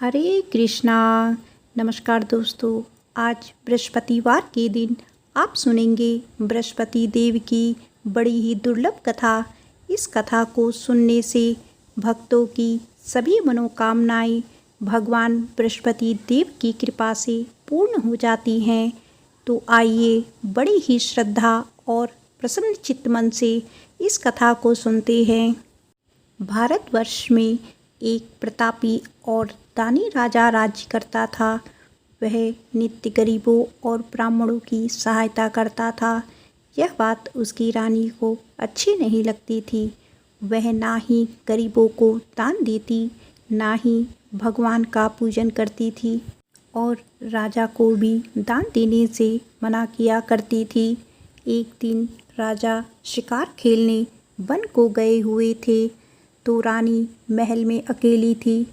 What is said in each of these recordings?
हरे कृष्णा। नमस्कार दोस्तों। आज बृहस्पतिवार के दिन आप सुनेंगे बृहस्पति देव की बड़ी ही दुर्लभ कथा। इस कथा को सुनने से भक्तों की सभी मनोकामनाएं भगवान बृहस्पति देव की कृपा से पूर्ण हो जाती हैं। तो आइए बड़ी ही श्रद्धा और प्रसन्न चित्त मन से इस कथा को सुनते हैं। भारतवर्ष में एक प्रतापी और दानी राजा राज्य करता था। वह नित्य गरीबों और ब्राह्मणों की सहायता करता था। यह बात उसकी रानी को अच्छी नहीं लगती थी। वह ना ही गरीबों को दान देती, ना ही भगवान का पूजन करती थी और राजा को भी दान देने से मना किया करती थी। एक दिन राजा शिकार खेलने वन को गए हुए थे तो रानी महल में अकेली थी।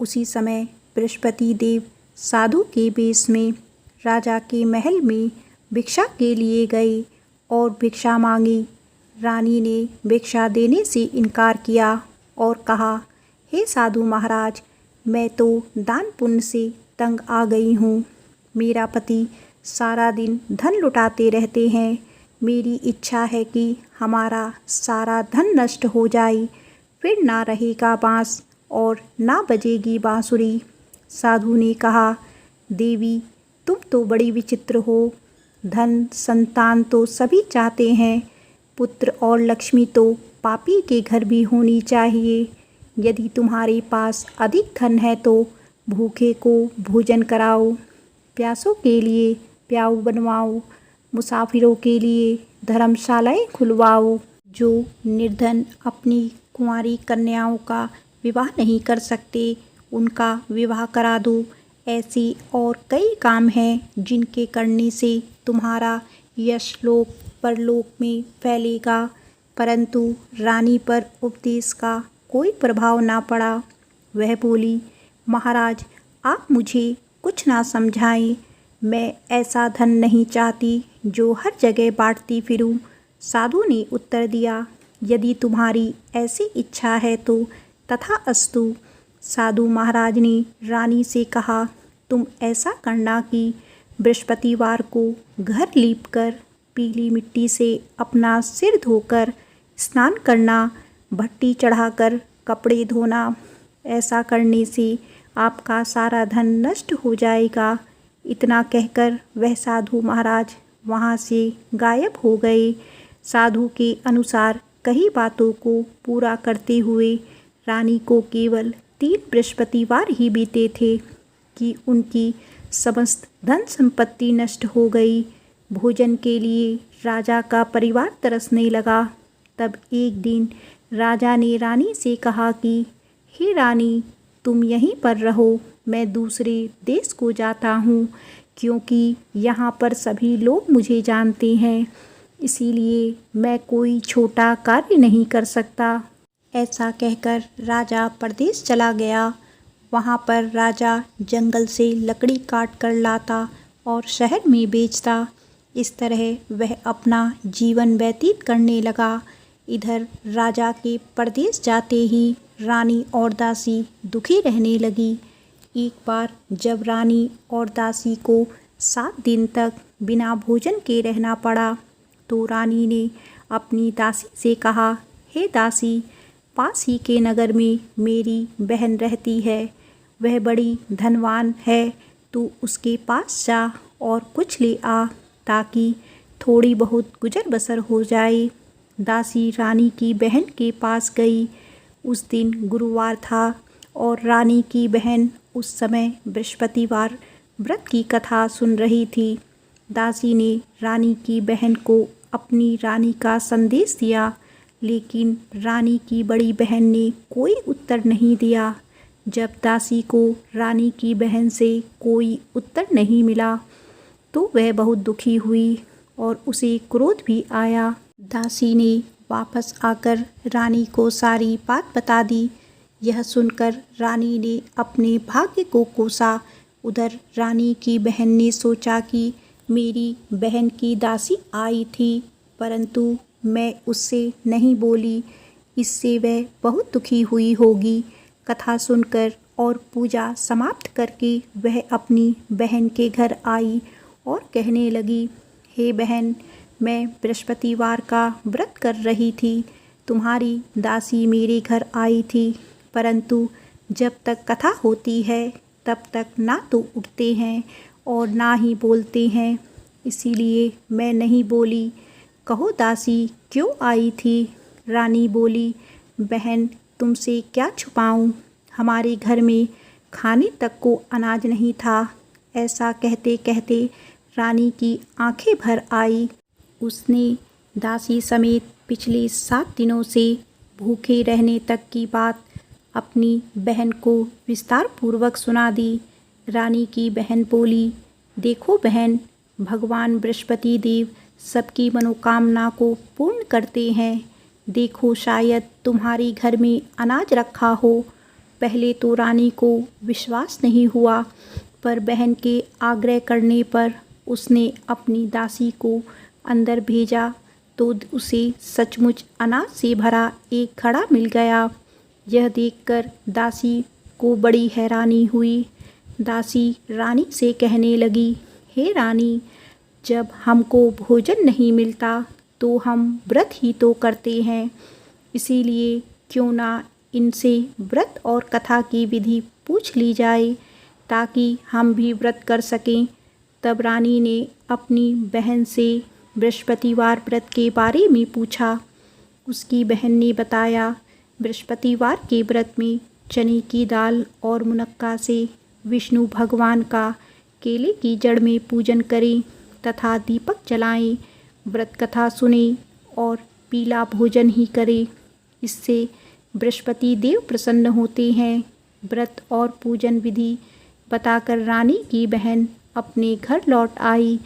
उसी समय बृहस्पति देव साधु के वेश में राजा के महल में भिक्षा के लिए गए और भिक्षा मांगी। रानी ने भिक्षा देने से इनकार किया और कहा, हे साधु महाराज, मैं तो दान पुण्य से तंग आ गई हूँ। मेरा पति सारा दिन धन लुटाते रहते हैं। मेरी इच्छा है कि हमारा सारा धन नष्ट हो जाए, फिर ना रहेगा बाँस और ना बजेगी बांसुरी। साधु ने कहा, देवी, तुम तो बड़ी विचित्र हो। धन संतान तो सभी चाहते हैं, पुत्र और लक्ष्मी तो पापी के घर भी होनी चाहिए। यदि तुम्हारे पास अधिक धन है तो भूखे को भोजन कराओ, प्यासों के लिए प्याऊ बनवाओ, मुसाफिरों के लिए धर्मशालाएं खुलवाओ। जो निर्धन अपनी कुंवारी कन्याओं का विवाह नहीं कर सकते, उनका विवाह करा दो। ऐसे और कई काम हैं जिनके करने से तुम्हारा यश लोक परलोक में फैलेगा। परंतु रानी पर उपदेश का कोई प्रभाव ना पड़ा। वह बोली, महाराज, आप मुझे कुछ ना समझाएं। मैं ऐसा धन नहीं चाहती जो हर जगह बांटती फिरूं। साधु ने उत्तर दिया, यदि तुम्हारी ऐसी इच्छा है तो तथास्तु। साधु महाराज ने रानी से कहा, तुम ऐसा करना कि बृहस्पतिवार को घर लीपकर पीली मिट्टी से अपना सिर धोकर स्नान करना, भट्टी चढ़ाकर कपड़े धोना। ऐसा करने से आपका सारा धन नष्ट हो जाएगा। इतना कहकर वह साधु महाराज वहाँ से गायब हो गए। साधु के अनुसार कई बातों को पूरा करते हुए रानी को केवल 3 बृहस्पतिवार ही बीते थे कि उनकी समस्त धन संपत्ति नष्ट हो गई। भोजन के लिए राजा का परिवार तरसने लगा। तब एक दिन राजा ने रानी से कहा कि हे रानी, तुम यहीं पर रहो, मैं दूसरे देश को जाता हूँ, क्योंकि यहाँ पर सभी लोग मुझे जानते हैं, इसीलिए मैं कोई छोटा कार्य नहीं कर सकता। ऐसा कहकर राजा परदेश चला गया। वहाँ पर राजा जंगल से लकड़ी काट कर लाता और शहर में बेचता। इस तरह वह अपना जीवन व्यतीत करने लगा। इधर राजा के परदेश जाते ही रानी और दासी दुखी रहने लगी। एक बार जब रानी और दासी को 7 दिन तक बिना भोजन के रहना पड़ा तो रानी ने अपनी दासी से कहा, हे दासी, पास ही के नगर में मेरी बहन रहती है। वह बड़ी धनवान है, तू उसके पास जा और कुछ ले आ ताकि थोड़ी बहुत गुजर बसर हो जाए। दासी रानी की बहन के पास गई। उस दिन गुरुवार था और रानी की बहन उस समय बृहस्पतिवार व्रत की कथा सुन रही थी। दासी ने रानी की बहन को अपनी रानी का संदेश दिया, लेकिन रानी की बड़ी बहन ने कोई उत्तर नहीं दिया। जब दासी को रानी की बहन से कोई उत्तर नहीं मिला तो वह बहुत दुखी हुई और उसे क्रोध भी आया। दासी ने वापस आकर रानी को सारी बात बता दी। यह सुनकर रानी ने अपने भाग्य को कोसा। उधर रानी की बहन ने सोचा कि मेरी बहन की दासी आई थी, परंतु मैं उससे नहीं बोली, इससे वह बहुत दुखी हुई होगी। कथा सुनकर और पूजा समाप्त करके वह अपनी बहन के घर आई और कहने लगी, हे बहन, मैं बृहस्पतिवार का व्रत कर रही थी। तुम्हारी दासी मेरे घर आई थी, परंतु जब तक कथा होती है तब तक ना तो उठते हैं और ना ही बोलते हैं, इसीलिए मैं नहीं बोली। कहो दासी क्यों आई थी? रानी बोली, बहन तुमसे क्या छुपाऊं, हमारे घर में खाने तक को अनाज नहीं था। ऐसा कहते कहते रानी की आंखें भर आई। उसने दासी समेत पिछले 7 दिनों से भूखे रहने तक की बात अपनी बहन को विस्तार पूर्वक सुना दी। रानी की बहन बोली, देखो बहन, भगवान बृहस्पति देव सबकी मनोकामना को पूर्ण करते हैं। देखो शायद तुम्हारे घर में अनाज रखा हो। पहले तो रानी को विश्वास नहीं हुआ, पर बहन के आग्रह करने पर उसने अपनी दासी को अंदर भेजा तो उसे सचमुच अनाज से भरा एक घड़ा मिल गया। यह देखकर दासी को बड़ी हैरानी हुई। दासी रानी से कहने लगी, हे रानी, जब हमको भोजन नहीं मिलता तो हम व्रत ही तो करते हैं, इसीलिए क्यों ना इनसे व्रत और कथा की विधि पूछ ली जाए ताकि हम भी व्रत कर सकें। तब रानी ने अपनी बहन से बृहस्पतिवार व्रत के बारे में पूछा। उसकी बहन ने बताया, बृहस्पतिवार के व्रत में चने की दाल और मुनक्का से विष्णु भगवान का केले की जड़ में पूजन करें तथा दीपक जलाएं, व्रत कथा सुनें और पीला भोजन ही करें। इससे बृहस्पति देव प्रसन्न होते हैं। व्रत और पूजन विधि बताकर रानी की बहन अपने घर लौट आई।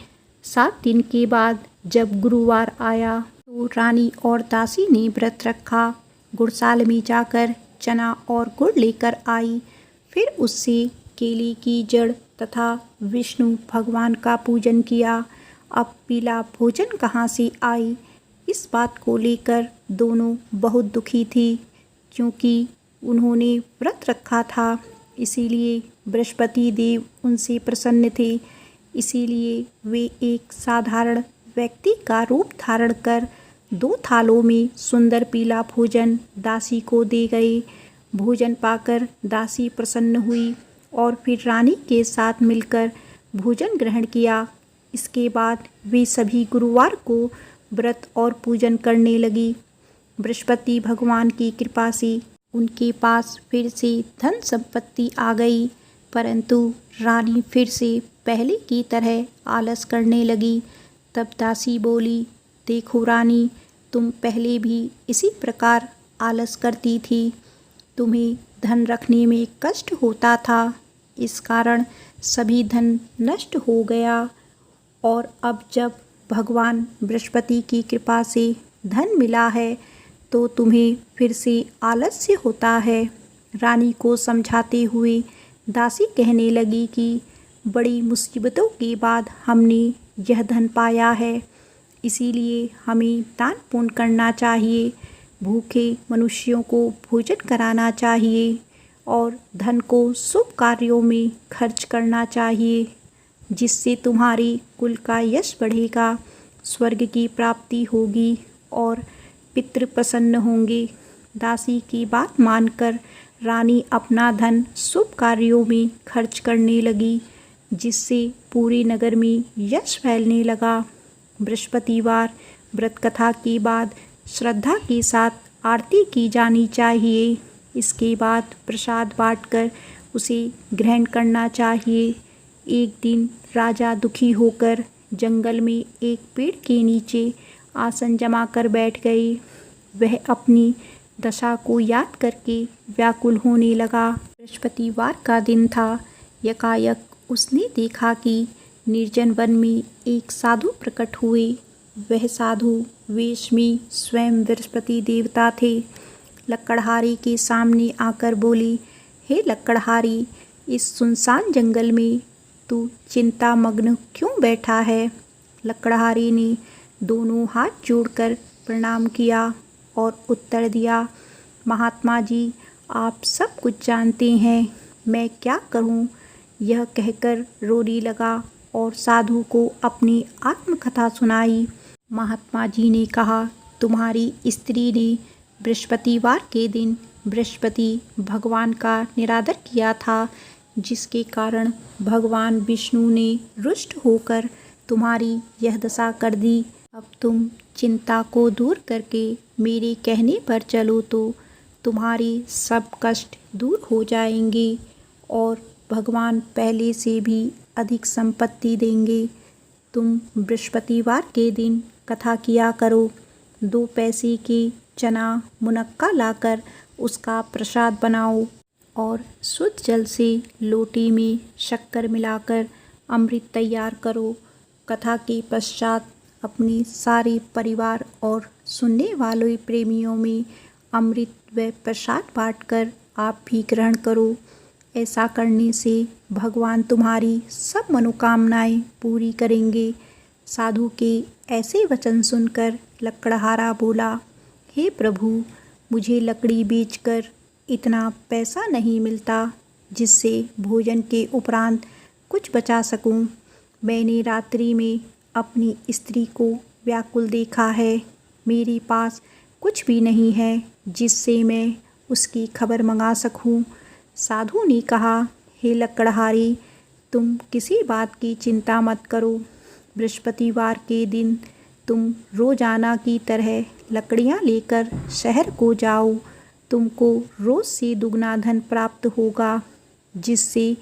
7 दिन के बाद जब गुरुवार आया तो रानी और दासी ने व्रत रखा। गुड़साल में जाकर चना और गुड़ लेकर आई। फिर उससे केले की जड़ तथा विष्णु भगवान का पूजन किया। अब पीला भोजन कहाँ से आई, इस बात को लेकर दोनों बहुत दुखी थी, क्योंकि उन्होंने व्रत रखा था, इसीलिए बृहस्पति देव उनसे प्रसन्न थे। इसीलिए वे एक साधारण व्यक्ति का रूप धारण कर 2 थालों में सुंदर पीला भोजन दासी को दे गए। भोजन पाकर दासी प्रसन्न हुई और फिर रानी के साथ मिलकर भोजन ग्रहण किया। इसके बाद वे सभी गुरुवार को व्रत और पूजन करने लगी। बृहस्पति भगवान की कृपा से उनके पास फिर से धन संपत्ति आ गई, परंतु रानी फिर से पहले की तरह आलस करने लगी। तब दासी बोली, देखो रानी, तुम पहले भी इसी प्रकार आलस करती थी। तुम्हें धन रखने में कष्ट होता था, इस कारण सभी धन नष्ट हो गया, और अब जब भगवान बृहस्पति की कृपा से धन मिला है तो तुम्हें फिर से आलस्य होता है। रानी को समझाते हुए दासी कहने लगी कि बड़ी मुसीबतों के बाद हमने यह धन पाया है, इसीलिए हमें दान पुण्य करना चाहिए, भूखे मनुष्यों को भोजन कराना चाहिए और धन को शुभ कार्यों में खर्च करना चाहिए, जिससे तुम्हारी कुल का यश बढ़ेगा, स्वर्ग की प्राप्ति होगी और पितृ प्रसन्न होंगे। दासी की बात मानकर रानी अपना धन शुभ कार्यों में खर्च करने लगी, जिससे पूरे नगर में यश फैलने लगा। बृहस्पतिवार व्रत कथा के बाद श्रद्धा के साथ आरती की जानी चाहिए। इसके बाद प्रसाद बांटकर उसे ग्रहण करना चाहिए। एक दिन राजा दुखी होकर जंगल में एक पेड़ के नीचे आसन जमा कर बैठ गए। वह अपनी दशा को याद करके व्याकुल होने लगा। बृहस्पतिवार का दिन था। यकायक उसने देखा कि निर्जन वन में एक साधु प्रकट हुए। वह साधु वेश में स्वयं बृहस्पति देवता थे। लकड़हारी के सामने आकर बोली, हे लकड़हारी, इस सुनसान जंगल में तू चिंता मग्न क्यों बैठा है? लकड़हारी ने दोनों हाथ जोड़कर प्रणाम किया और उत्तर दिया, महात्मा जी, आप सब कुछ जानते हैं, मैं क्या करूं? यह कहकर रोने लगा और साधु को अपनी आत्मकथा सुनाई। महात्मा जी ने कहा, तुम्हारी स्त्री ने बृहस्पतिवार के दिन बृहस्पति भगवान का निरादर किया था, जिसके कारण भगवान विष्णु ने रुष्ट होकर तुम्हारी यह दशा कर दी। अब तुम चिंता को दूर करके मेरे कहने पर चलो तो तुम्हारे सब कष्ट दूर हो जाएंगे और भगवान पहले से भी अधिक संपत्ति देंगे। तुम बृहस्पतिवार के दिन कथा किया करो। 2 पैसे के चना मुनक्का लाकर उसका प्रसाद बनाओ और शुद्ध जल से लोटे में शक्कर मिलाकर अमृत तैयार करो। कथा के पश्चात अपने सारे परिवार और सुनने वाले प्रेमियों में अमृत व प्रसाद बांटकर आप भी ग्रहण करो। ऐसा करने से भगवान तुम्हारी सब मनोकामनाएं पूरी करेंगे। साधु के ऐसे वचन सुनकर लकड़हारा बोला, हे प्रभु, मुझे लकड़ी बेचकर इतना पैसा नहीं मिलता जिससे भोजन के उपरांत कुछ बचा सकूं। मैंने रात्रि में अपनी स्त्री को व्याकुल देखा है। मेरे पास कुछ भी नहीं है जिससे मैं उसकी खबर मंगा सकूं। साधु ने कहा, हे लकड़हारे, तुम किसी बात की चिंता मत करो। बृहस्पतिवार के दिन तुम रोजाना की तरह लकड़ियां लेकर शहर को जाओ। तुमको रोज से दुगना धन प्राप्त होगा, जिससे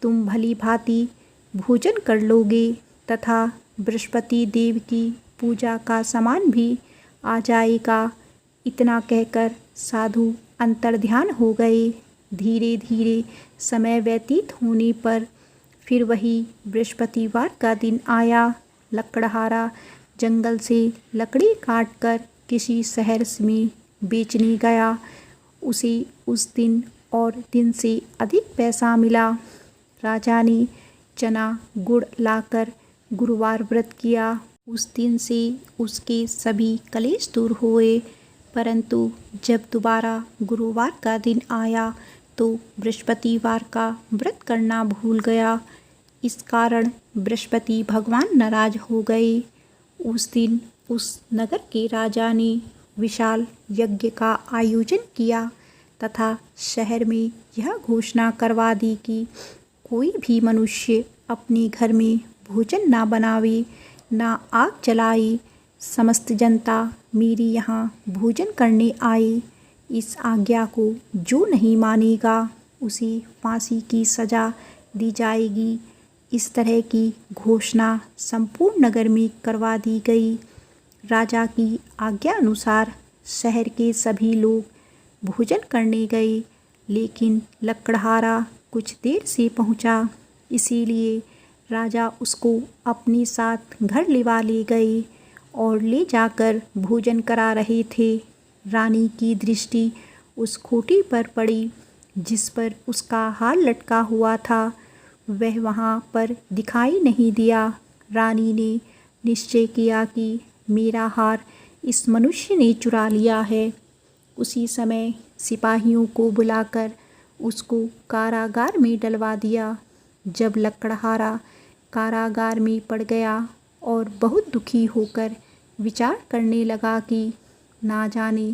तुम भली भांति भोजन कर लोगे तथा बृहस्पति देव की पूजा का सामान भी आ जाएगा। इतना कहकर साधु अंतर्ध्यान हो गए। धीरे धीरे समय व्यतीत होने पर फिर वही बृहस्पतिवार का दिन आया। लकड़हारा जंगल से लकड़ी काटकर किसी शहर में बेचने गया। उसे उस दिन और दिन से अधिक पैसा मिला। राजा ने चना गुड़ लाकर गुरुवार व्रत किया। उस दिन से उसके सभी कलेश दूर हुए। परंतु जब दोबारा गुरुवार का दिन आया तो बृहस्पतिवार का व्रत करना भूल गया। इस कारण बृहस्पति भगवान नाराज हो गए। उस दिन उस नगर के राजा ने विशाल यज्ञ का आयोजन किया तथा शहर में यह घोषणा करवा दी कि कोई भी मनुष्य अपने घर में भोजन ना बनावे, ना आग जलाए। समस्त जनता मेरे यहाँ भोजन करने आए। इस आज्ञा को जो नहीं मानेगा उसे फांसी की सज़ा दी जाएगी। इस तरह की घोषणा संपूर्ण नगर में करवा दी गई। राजा की आज्ञा अनुसार शहर के सभी लोग भोजन करने गए, लेकिन लकड़हारा कुछ देर से पहुंचा, इसीलिए राजा उसको अपने साथ घर लिवा ले गए और ले जाकर भोजन करा रहे थे। रानी की दृष्टि उस खूंटी पर पड़ी जिस पर उसका हार लटका हुआ था। वह वहाँ पर दिखाई नहीं दिया। रानी ने निश्चय किया कि मेरा हार इस मनुष्य ने चुरा लिया है। उसी समय सिपाहियों को बुलाकर उसको कारागार में डलवा दिया। जब लकड़हारा कारागार में पड़ गया और बहुत दुखी होकर विचार करने लगा कि ना जाने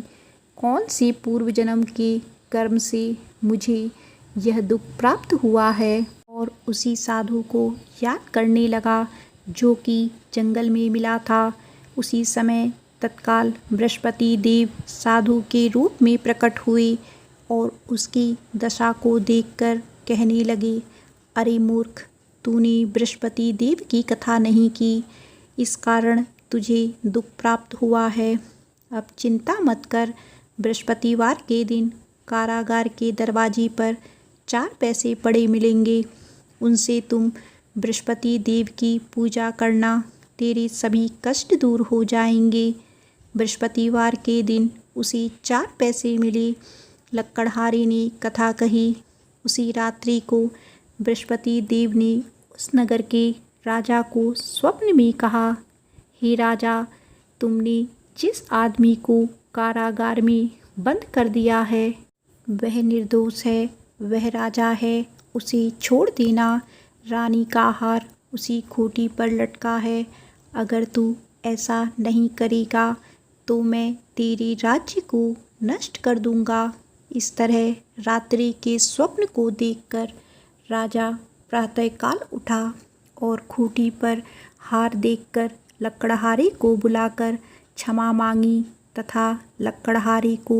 कौन से पूर्व जन्म के कर्म से मुझे यह दुख प्राप्त हुआ है, और उसी साधु को याद करने लगा जो कि जंगल में मिला था। उसी समय तत्काल बृहस्पति देव साधु के रूप में प्रकट हुए और उसकी दशा को देखकर कहने लगे, अरे मूर्ख, तूने बृहस्पति देव की कथा नहीं की, इस कारण तुझे दुख प्राप्त हुआ है। अब चिंता मत कर। बृहस्पतिवार के दिन कारागार के दरवाजे पर 4 पैसे पड़े मिलेंगे। उनसे तुम बृहस्पति देव की पूजा करना, तेरे सभी कष्ट दूर हो जाएंगे। बृहस्पतिवार के दिन उसे 4 पैसे मिले। लकड़हारे ने कथा कही। उसी रात्रि को बृहस्पति देव ने उस नगर के राजा को स्वप्न में कहा, हे राजा, तुमने जिस आदमी को कारागार में बंद कर दिया है वह निर्दोष है, वह राजा है उसे छोड़ देना। रानी का हार उसी खूंटी पर लटका है। अगर तू ऐसा नहीं करेगा तो मैं तेरे राज्य को नष्ट कर दूंगा। इस तरह रात्रि के स्वप्न को देखकर राजा प्रातःकाल उठा और खूंटी पर हार देखकर लकड़हारे को बुलाकर क्षमा मांगी तथा लकड़हारे को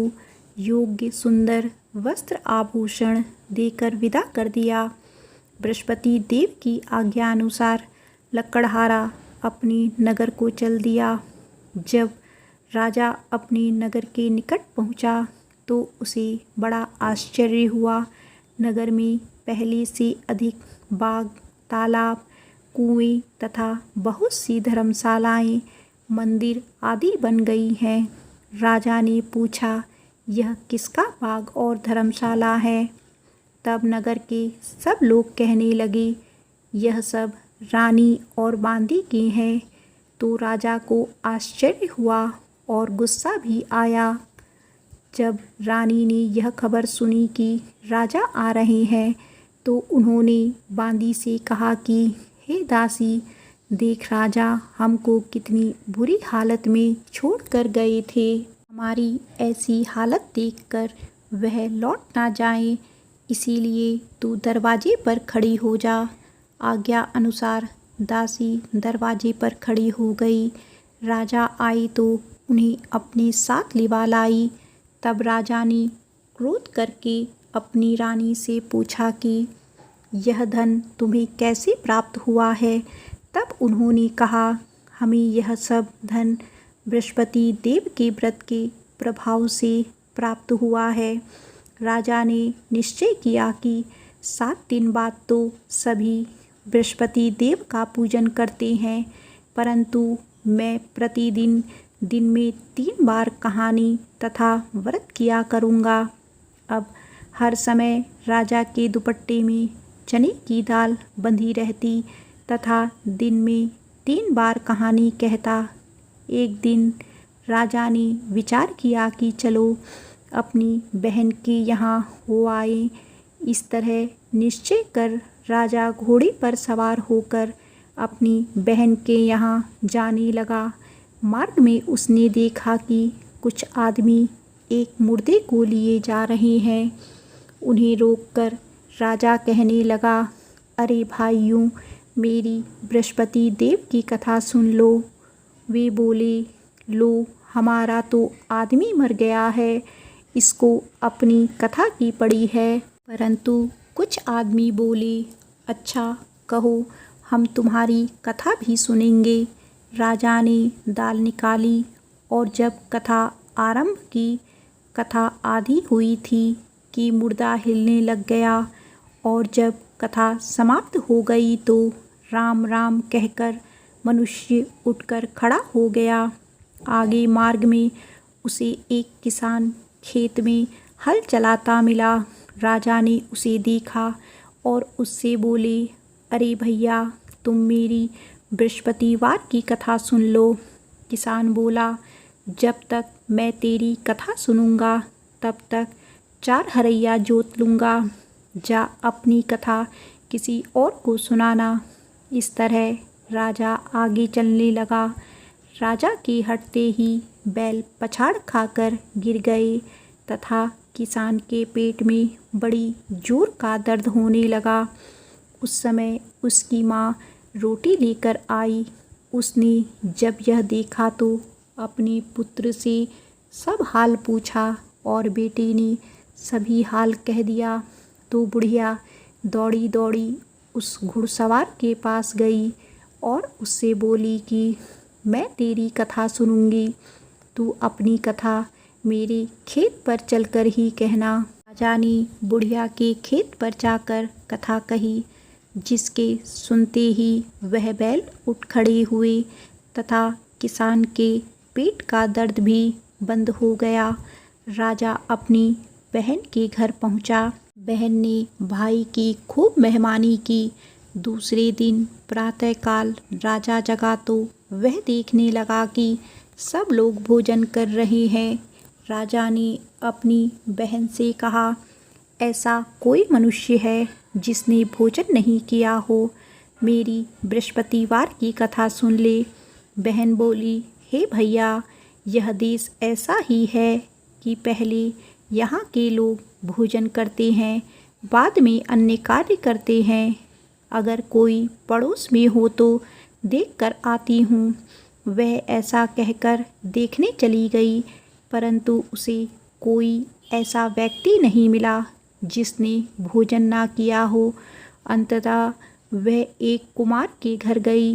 योग्य सुंदर वस्त्र आभूषण देकर विदा कर दिया। बृहस्पति देव की आज्ञा अनुसार लकड़हारा अपने नगर को चल दिया। जब राजा अपने नगर के निकट पहुंचा तो उसे बड़ा आश्चर्य हुआ। नगर में पहले से अधिक बाग, तालाब, कुएं तथा बहुत सी धर्मशालाएं, मंदिर आदि बन गई हैं। राजा ने पूछा, यह किसका बाग और धर्मशाला है? तब नगर के सब लोग कहने लगे, यह सब रानी और बांदी के हैं। तो राजा को आश्चर्य हुआ और गुस्सा भी आया। जब रानी ने यह खबर सुनी कि राजा आ रहे हैं तो उन्होंने बांदी से कहा कि हे दासी, देख राजा हमको कितनी बुरी हालत में छोड़ कर गए थे। हमारी ऐसी हालत देखकर वह लौट ना जाए, इसीलिए तू दरवाजे पर खड़ी हो जा। आज्ञा अनुसार दासी दरवाजे पर खड़ी हो गई। राजा आए तो उन्हें अपने साथ लिवा लाई। तब राजा ने क्रोध करके अपनी रानी से पूछा कि यह धन तुम्हें कैसे प्राप्त हुआ है? तब उन्होंने कहा, हमें यह सब धन बृहस्पति देव के व्रत के प्रभाव से प्राप्त हुआ है। राजा ने निश्चय किया कि 7 दिन बाद तो सभी बृहस्पति देव का पूजन करते हैं, परंतु मैं प्रतिदिन दिन में 3 बार कहानी तथा व्रत किया करूँगा। अब हर समय राजा के दुपट्टे में चने की दाल बंधी रहती तथा दिन में 3 बार कहानी कहता। एक दिन राजा ने विचार किया कि चलो अपनी बहन के यहाँ हो आए। इस तरह निश्चय कर राजा घोड़े पर सवार होकर अपनी बहन के यहाँ जाने लगा। मार्ग में उसने देखा कि कुछ आदमी एक मुर्दे को लिए जा रहे हैं। उन्हें रोककर राजा कहने लगा, अरे भाइयों, मेरी बृहस्पति देव की कथा सुन लो। वे बोले, लो हमारा तो आदमी मर गया है, इसको अपनी कथा की पड़ी है। परंतु कुछ आदमी बोले, अच्छा कहो, हम तुम्हारी कथा भी सुनेंगे। राजा ने दाल निकाली और जब कथा आरंभ की, कथा आधी हुई थी कि मुर्दा हिलने लग गया और जब कथा समाप्त हो गई तो राम राम कहकर मनुष्य उठकर खड़ा हो गया। आगे मार्ग में उसे एक किसान खेत में हल चलाता मिला। राजा ने उसे देखा और उससे बोले, अरे भैया, तुम मेरी बृहस्पतिवार की कथा सुन लो। किसान बोला, जब तक मैं तेरी कथा सुनूंगा तब तक 4 हरैया जोत लूँगा। जा अपनी कथा किसी और को सुनाना। इस तरह राजा आगे चलने लगा। राजा के हटते ही बैल पछाड़ खाकर गिर गए तथा किसान के पेट में बड़ी जोर का दर्द होने लगा। उस समय उसकी माँ रोटी लेकर आई। उसने जब यह देखा तो अपने पुत्र से सब हाल पूछा और बेटे ने सभी हाल कह दिया। तो बुढ़िया दौड़ी दौड़ी उस घुड़सवार के पास गई और उससे बोली कि मैं तेरी कथा सुनूंगी, तू अपनी कथा मेरे खेत पर चलकर ही कहना। राजा ने बुढ़िया के खेत पर जाकर कथा कही, जिसके सुनते ही वह बैल उठ खड़े हुए तथा किसान के पेट का दर्द भी बंद हो गया। राजा अपनी बहन के घर पहुंचा। बहन ने भाई की खूब मेहमानी की। दूसरे दिन प्रातःकाल राजा जगा तो वह देखने लगा कि सब लोग भोजन कर रहे हैं। राजा ने अपनी बहन से कहा, ऐसा कोई मनुष्य है जिसने भोजन नहीं किया हो, मेरी बृहस्पतिवार की कथा सुन ले। बहन बोली, हे भैया, यह देश ऐसा ही है कि पहले यहाँ के लोग भोजन करते हैं, बाद में अन्य कार्य करते हैं। अगर कोई पड़ोस में हो तो देख कर आती हूँ। वह ऐसा कहकर देखने चली गई, परंतु उसे कोई ऐसा व्यक्ति नहीं मिला जिसने भोजन ना किया हो। अंततः वह एक कुमार के घर गई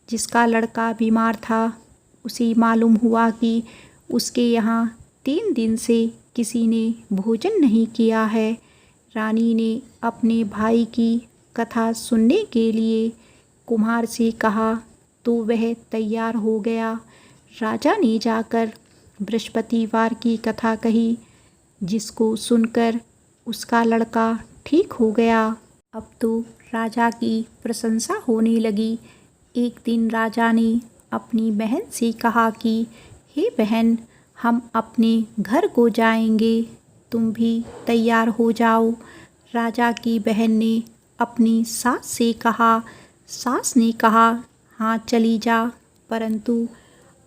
जिसका लड़का बीमार था। उसे मालूम हुआ कि उसके यहाँ 3 दिन से किसी ने भोजन नहीं किया है। रानी ने अपने भाई की कथा सुनने के लिए कुम्हार से कहा तो वह तैयार हो गया। राजा ने जाकर बृहस्पतिवार की कथा कही, जिसको सुनकर उसका लड़का ठीक हो गया। अब तो राजा की प्रशंसा होने लगी। एक दिन राजा ने अपनी बहन से कहा कि हे बहन, हम अपने घर को जाएंगे, तुम भी तैयार हो जाओ। राजा की बहन ने अपनी सास से कहा। सास ने कहा, हाँ चली जा, परंतु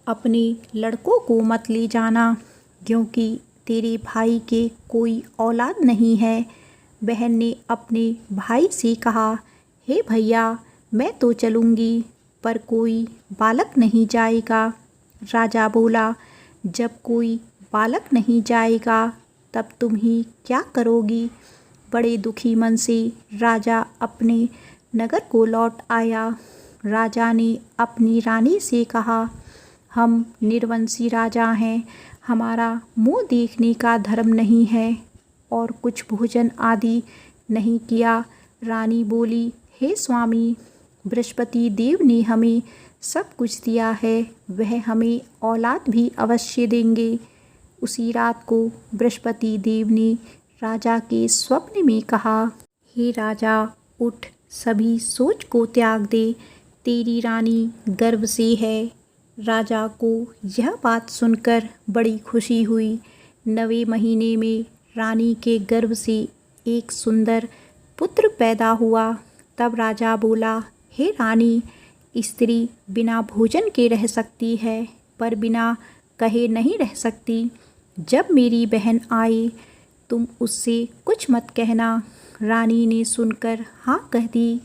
अपने लड़कों को मत ले जाना, क्योंकि तेरे भाई के कोई औलाद नहीं है। बहन ने अपने भाई से कहा, हे भैया, मैं तो चलूँगी, पर कोई बालक नहीं जाएगा। राजा बोला, जब कोई बालक नहीं जाएगा तब तुम ही क्या करोगी। बड़े दुखी मन से राजा अपने नगर को लौट आया। राजा ने अपनी रानी से कहा, हम निर्वंशी राजा हैं, हमारा मुँह देखने का धर्म नहीं है और कुछ भोजन आदि नहीं किया। रानी बोली, हे स्वामी, बृहस्पति देव ने हमें सब कुछ दिया है, वह हमें औलाद भी अवश्य देंगे। उसी रात को बृहस्पति देव ने राजा के स्वप्न में कहा, हे राजा, उठ, सभी सोच को त्याग दे, तेरी रानी गर्भ से है। राजा को यह बात सुनकर बड़ी खुशी हुई। 9वें महीने में रानी के गर्भ से एक सुंदर पुत्र पैदा हुआ। तब राजा बोला, हे रानी, स्त्री बिना भोजन के रह सकती है, पर बिना कहे नहीं रह सकती। जब मेरी बहन आए तुम उससे कुछ मत कहना। रानी ने सुनकर हाँ कह दी।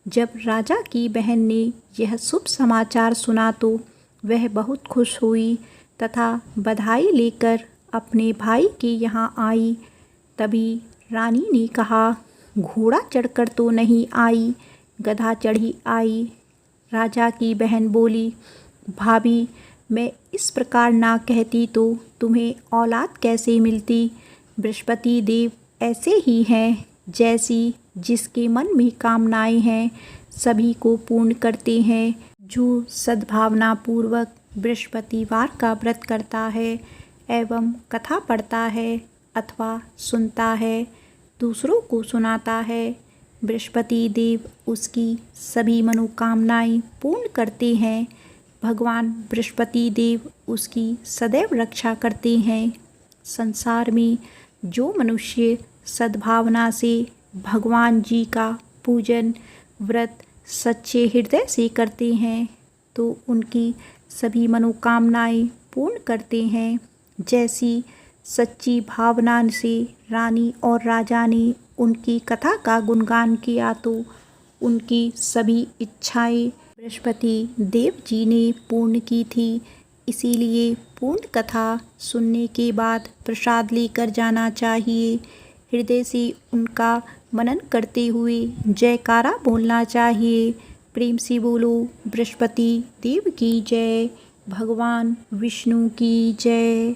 जब राजा की बहन ने यह शुभ समाचार सुना तो वह बहुत खुश हुई तथा बधाई लेकर अपने भाई के यहाँ आई। तभी रानी ने कहा, घोड़ा चढ़कर तो नहीं आई, गधा चढ़ी आई। राजा की बहन बोली, भाभी, मैं इस प्रकार ना कहती तो तुम्हें औलाद कैसे मिलती। बृहस्पति देव ऐसे ही हैं, जैसी जिसके मन में कामनाएं हैं सभी को पूर्ण करते हैं। जो सद्भावना पूर्वक बृहस्पतिवार का व्रत करता है एवं कथा पढ़ता है अथवा सुनता है, दूसरों को सुनाता है, बृहस्पति देव उसकी सभी मनोकामनाएं पूर्ण करते हैं। भगवान बृहस्पति देव उसकी सदैव रक्षा करते हैं। संसार में जो मनुष्य सद्भावना से भगवान जी का पूजन व्रत सच्चे हृदय से करते हैं तो उनकी सभी मनोकामनाएं पूर्ण करते हैं। जैसी सच्ची भावना से रानी और राजा ने उनकी कथा का गुणगान किया तो उनकी सभी इच्छाएं बृहस्पति देव जी ने पूर्ण की थी। इसीलिए पूर्ण कथा सुनने के बाद प्रसाद लेकर जाना चाहिए। हृदय से उनका मनन करते हुए जयकारा बोलना चाहिए। प्रेम से बोलो, बृहस्पति देव की जय, भगवान विष्णु की जय।